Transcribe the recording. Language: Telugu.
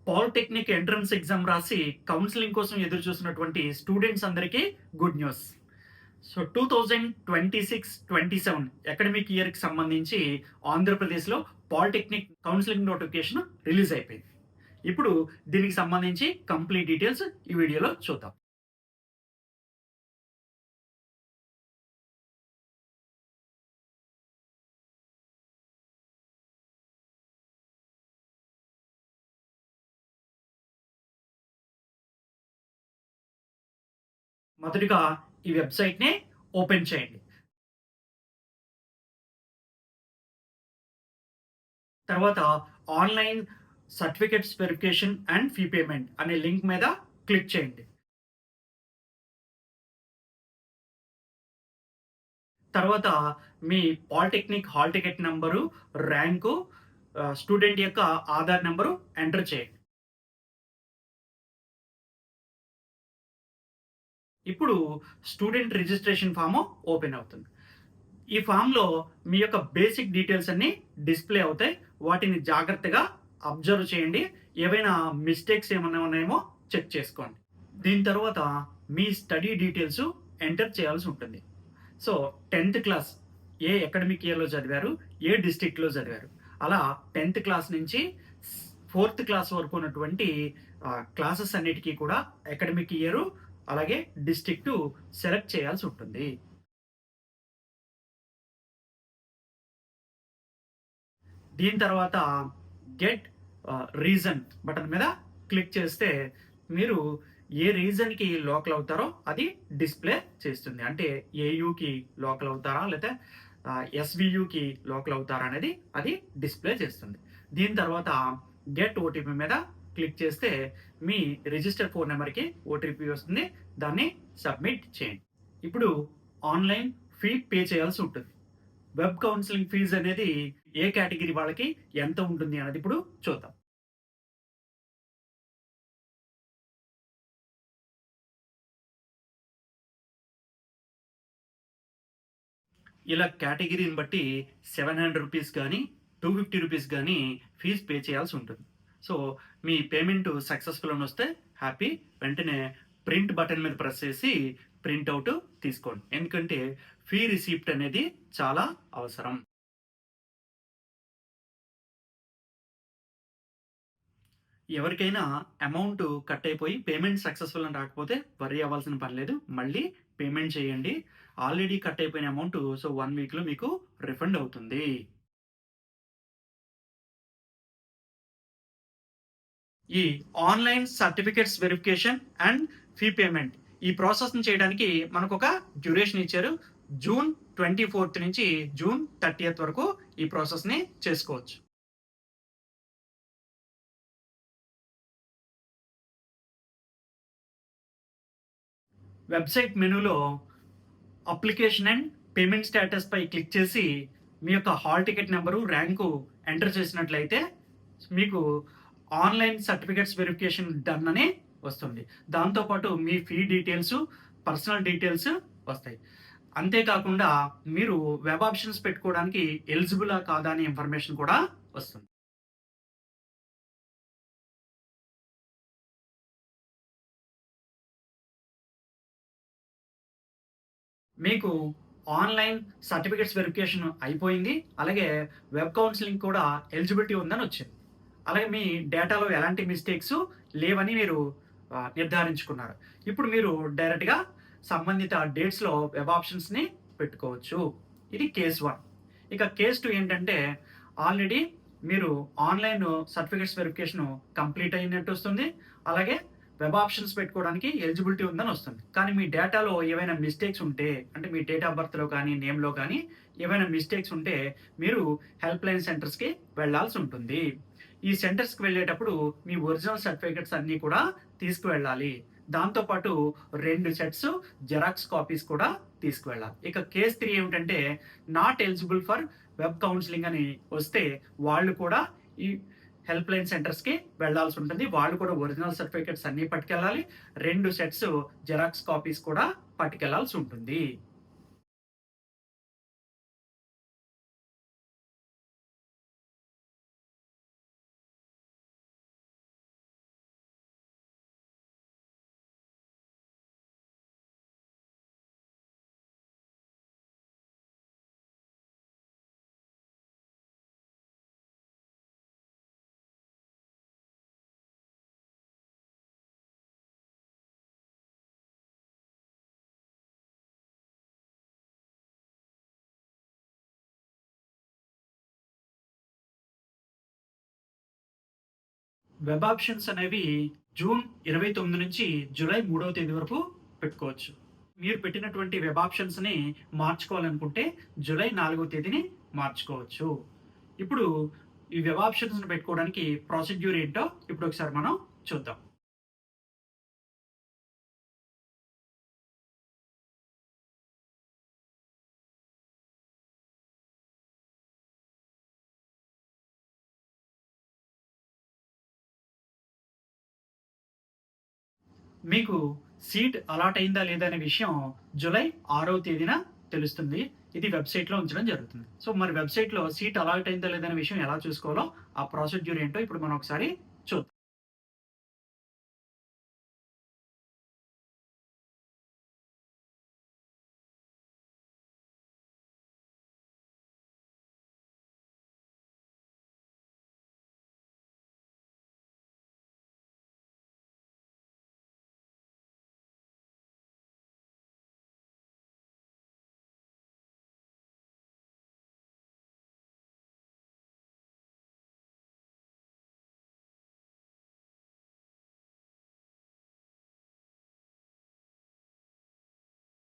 పాలిటెక్నిక్ ఎంట్రన్స్ ఎగ్జామ్ రాసి కౌన్సిలింగ్ కోసం ఎదురు చూస్తున్నటువంటి స్టూడెంట్స్ అందరికీ గుడ్ న్యూస్. సో 2026-27 అకాడమిక్ ఇయర్‌కి సంబంధించి ఆంధ్రప్రదేశ్‌లో పాలిటెక్నిక్ కౌన్సిలింగ్ నోటిఫికేషన్ రిలీజ్ అయిపోయింది. ఇప్పుడు దీనికి సంబంధించి కంప్లీట్ డీటెయిల్స్ ఈ వీడియోలో చూద్దాం. మొదటిగా ఈ వెబ్‌సైట్‌ని ఓపెన్ చేయండి. తర్వాత online certificates verification and fee payment అనే లింక్ మీద క్లిక్ చేయండి. తర్వాత మీ polytechnic hall ticket number, rank, student యొక్క ఆధార్ నంబరు ఎంటర్ చేయండి. ఇప్పుడు స్టూడెంట్ రిజిస్ట్రేషన్ ఫాము ఓపెన్ అవుతుంది. ఈ ఫామ్‌లో మీ యొక్క బేసిక్ డీటెయిల్స్ అన్నీ డిస్‌ప్లే అవుతాయి. వాటిని జాగ్రత్తగా అబ్జర్వ్ చేయండి. ఏవైనా మిస్టేక్స్ ఏమన్నా ఉన్నాయేమో చెక్ చేసుకోండి. దీని తర్వాత మీ స్టడీ డీటెయిల్స్ ఎంటర్ చేయాల్సి ఉంటుంది. సో 10థ్ క్లాస్ ఏ అకాడమిక్ ఇయర్‌లో చదివారు? ఏ డిస్ట్రిక్ట్‌లో చదివారు? అలా 10థ్ క్లాస్ నుంచి 4థ్ క్లాస్ వరకు ఉన్నటువంటి క్లాసెస్ అన్నిటికి కూడా అకాడమిక్ ఇయరు, అలాగే డిస్ట్రిక్టు సెలెక్ట్ చేయాల్సి ఉంటుంది. దీని తర్వాత గెట్ రీజన్ బటన్ మీద క్లిక్ చేస్తే మీరు ఏ రీజన్‌కి లోకల్ అవుతారో అది డిస్‌ప్లే చేస్తుంది. అంటే ఏయూకి లోకల్ అవుతారా? లేతే ఎస్‌వియుకి లోకల్ అవుతారా అనేది అది డిస్‌ప్లే చేస్తుంది. దీని తర్వాత గెట్ ఓటీపీ మీద క్లిక్ చేస్తే మీ రిజిస్టర్డ్ ఫోన్ నంబర్‌కి ఓటీపీ వస్తుంది. దాన్ని సబ్మిట్ చేయండి. ఇప్పుడు ఆన్‌లైన్ ఫీ పే చేయాల్సి ఉంటుంది. వెబ్ కౌన్సిలింగ్ ఫీజ్ అనేది ఏ కేటగిరీ వాళ్ళకి ఎంత ఉంటుంది అన్నది ఇప్పుడు చూద్దాం. ఇలా కేటగిరీని బట్టి రూ. 700 గానీ, రూ. 250 గానీ ఫీజ్ పే చేయాల్సి ఉంటుంది. సో, మీ పేమెంట్ సక్సెస్‌ఫుల్ అని వస్తే హ్యాపీ. వెంటనే ప్రింట్ బటన్ మీద ప్రెస్ చేసి ప్రింట్ ఔట్ తీసుకోండి. ఎందుకంటే ఫీ రిసిప్ట్ అనేది చాలా అవసరం. ఎవరికైనా అమౌంట్ కట్ అయిపోయి పేమెంట్ సక్సెస్‌ఫుల్ అని రాకపోతే వర్రీ అవ్వాల్సిన పని లేదు. మళ్ళీ పేమెంట్ చేయండి. ఆల్రెడీ కట్ అయిపోయిన అమౌంట్ సో 1 వీక్‌లో మీకు రిఫండ్ అవుతుంది. ఈ online certificates verification and fee payment ఈ ప్రాసెస్‌ని చేయడానికి మనకొక డ్యూరేషన్ ఇచ్చారు. జూన్ 24 నుంచి జూన్ 30 వరకు ఈ ప్రాసెస్‌ని చేసుకోవచ్చు. వెబ్‌సైట్ మెనూలో అప్లికేషన్ అండ్ పేమెంట్ స్టేటస్ పై క్లిక్ చేసి మీ యొక్క hall ticket number, rank enter చేసినట్లయితే మీకు ఆన్‌లైన్ సర్టిఫికేట్స్ వెరిఫికేషన్ డన్ అని వస్తుంది. దాంతో పాటు మీ ఫీ డీటెయిల్స్, పర్సనల్ డీటెయిల్స్ వస్తాయి. అంతేకాకుండా మీరు వెబ్ ఆప్షన్స్ పెట్టుకోవడానికి ఎలిజిబులా కాదా అనే ఇన్ఫర్మేషన్ కూడా వస్తుంది. మీకు ఆన్‌లైన్ సర్టిఫికేట్స్ వెరిఫికేషన్ అయిపోయింది. అలాగే వెబ్ కౌన్సిలింగ్ కూడా ఎలిజిబిలిటీ ఉందని వచ్చింది. అలాగే మీ డేటాలో ఎలాంటి మిస్టేక్స్ లేవని మీరు నిర్ధారించుకున్నారు. ఇప్పుడు మీరు డైరెక్ట్‌గా సంబంధిత డేట్స్‌లో వెబ్ ఆప్షన్స్‌ని పెట్టుకోవచ్చు. ఇది కేస్ 1. ఇక కేస్ 2 ఏంటంటే ఆల్రెడీ మీరు ఆన్‌లైన్ సర్టిఫికేట్స్ వెరిఫికేషన్ కంప్లీట్ అయినట్టు వస్తుంది. అలాగే వెబ్ ఆప్షన్స్ పెట్టుకోవడానికి ఎలిజిబిలిటీ ఉందని వస్తుంది. కానీ మీ డేటాలో ఏవైనా మిస్టేక్స్ ఉంటే అంటే మీ డేట్ ఆఫ్ బర్త్‌లో కానీ, నేమ్‌లో కానీ ఏవైనా మిస్టేక్స్ ఉంటే మీరు హెల్ప్‌లైన్ సెంటర్స్‌కి వెళ్ళాల్సి ఉంటుంది. ఈ సెంటర్స్‌కి వెళ్ళేటప్పుడు మీ ఒరిజినల్ సర్టిఫికేట్స్ అన్నీ కూడా తీసుకువెళ్ళాలి. దాంతో పాటు 2 సెట్స్ జెరాక్స్ కాపీస్ కూడా తీసుకువెళ్ళాలి. ఇక కేస్ 3 ఏమిటంటే not eligible for web counselling అని వస్తే వాళ్ళు కూడా ఈ హెల్ప్‌లైన్ సెంటర్స్‌కి వెళ్ళాల్సి ఉంటుంది. వాళ్ళు కూడా ఒరిజినల్ సర్టిఫికేట్స్ అన్నీ పట్టుకెళ్ళాలి. 2 సెట్స్ జెరాక్స్ కాపీస్ కూడా పట్టుకెళ్లాల్సి ఉంటుంది. వెబ్ ఆప్షన్స్ అనేవి జూన్ 29 నుంచి జూలై 3వ తేదీ వరకు పెట్టుకోవచ్చు. మీరు పెట్టినటువంటి వెబ్ ఆప్షన్స్‌ని మార్చుకోవాలనుకుంటే జూలై 4వ తేదీని మార్చుకోవచ్చు. ఇప్పుడు ఈ వెబ్ ఆప్షన్స్‌ని పెట్టుకోవడానికి ప్రొసీడ్యూర్ ఏంటో ఇప్పుడు ఒకసారి మనం చూద్దాం. మీకు సీట్ అలాట్ అయిందా లేదా అనే విషయం జూలై 6వ తేదీన తెలుస్తుంది. ఇది వెబ్‌సైట్‌లో ఉంచడం జరుగుతుంది. సో, మరి వెబ్‌సైట్‌లో సీట్ అలాట్ అయిందా లేదా అనే విషయం ఎలా చూసుకోవాలో ఆ ప్రొసీడ్యూర్ ఏంటో ఇప్పుడు మనం ఒకసారి